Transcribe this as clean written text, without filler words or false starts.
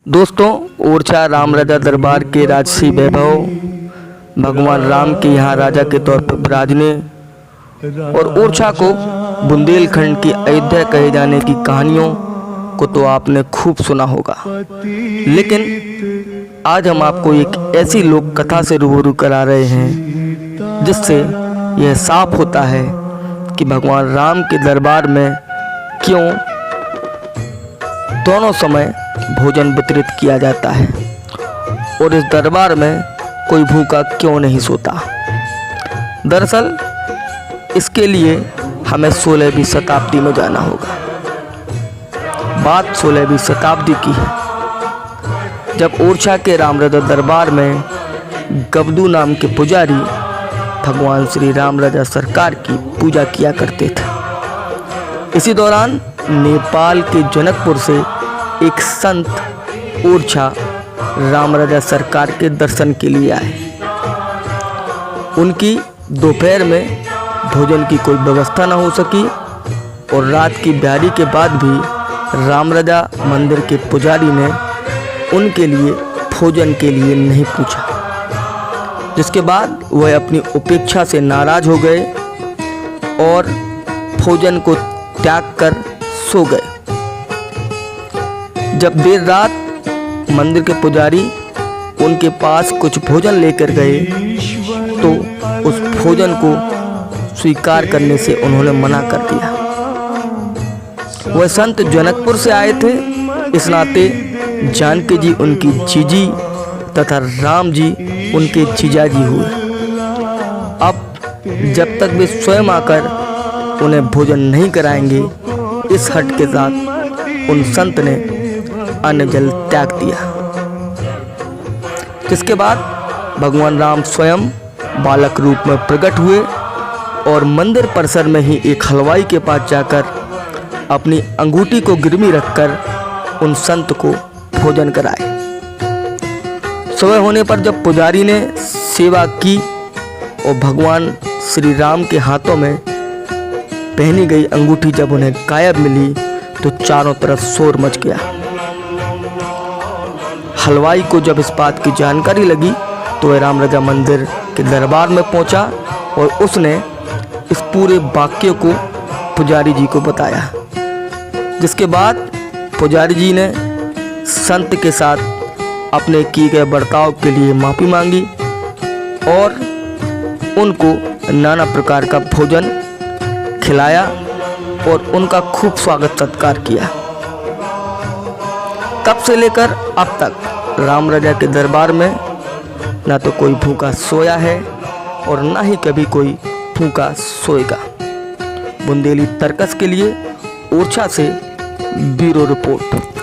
दोस्तों, ओरछा राम राजा दरबार के राजसी वैभव, भगवान राम के यहाँ राजा के तौर पर विराजने और ओरछा को बुंदेलखंड की अयोध्या कहे जाने की कहानियों को तो आपने खूब सुना होगा। लेकिन आज हम आपको एक ऐसी लोक कथा से रूबरू करा रहे हैं जिससे यह साफ होता है कि भगवान राम के दरबार में क्यों दोनों समय भोजन वितरित किया जाता है और इस दरबार में कोई भूखा क्यों नहीं सोता। दरअसल इसके लिए हमें 16वीं शताब्दी में जाना होगा। बात 16वीं शताब्दी की है, जब ओरछा के राम राजा दरबार में गबदू नाम के पुजारी भगवान श्री राम राजा सरकार की पूजा किया करते थे। इसी दौरान नेपाल के जनकपुर से एक संत ओरछा राम राजा सरकार के दर्शन के लिए आए। उनकी दोपहर में भोजन की कोई व्यवस्था न हो सकी और रात की ब्यारी के बाद भी राम राजा मंदिर के पुजारी ने उनके लिए भोजन के लिए नहीं पूछा, जिसके बाद वह अपनी उपेक्षा से नाराज हो गए और भोजन को त्याग कर सो गए। जब देर रात मंदिर के पुजारी उनके पास कुछ भोजन लेकर गए तो उस भोजन को स्वीकार करने से उन्होंने मना कर दिया। वह संत जनकपुर से आए थे, इस नाते जानकी जी उनकी जीजी तथा राम जी उनके जीजाजी हुए। अब जब तक वे स्वयं आकर उन्हें भोजन नहीं कराएंगे, इस हट के साथ उन संत ने अन्न जल त्याग दिया। जिसके बाद भगवान राम स्वयं बालक रूप में प्रकट हुए और मंदिर परिसर में ही एक हलवाई के पास जाकर अपनी अंगूठी को गिरवी रखकर उन संत को भोजन कराए। सुबह होने पर जब पुजारी ने सेवा की और भगवान श्री राम के हाथों में पहनी गई अंगूठी जब उन्हें गायब मिली तो चारों तरफ शोर मच गया। हलवाई को जब इस बात की जानकारी लगी तो वह राम राजा मंदिर के दरबार में पहुंचा और उसने इस पूरे वाक्य को पुजारी जी को बताया। जिसके बाद पुजारी जी ने संत के साथ अपने किए गए बर्ताव के लिए माफ़ी मांगी और उनको नाना प्रकार का भोजन खिलाया और उनका खूब स्वागत सत्कार किया। तब से लेकर अब तक राम राजा के दरबार में ना तो कोई भूखा सोया है और ना ही कभी कोई भूखा सोएगा। बुंदेली तर्कस के लिए ओरछा से ब्यूरो रिपोर्ट।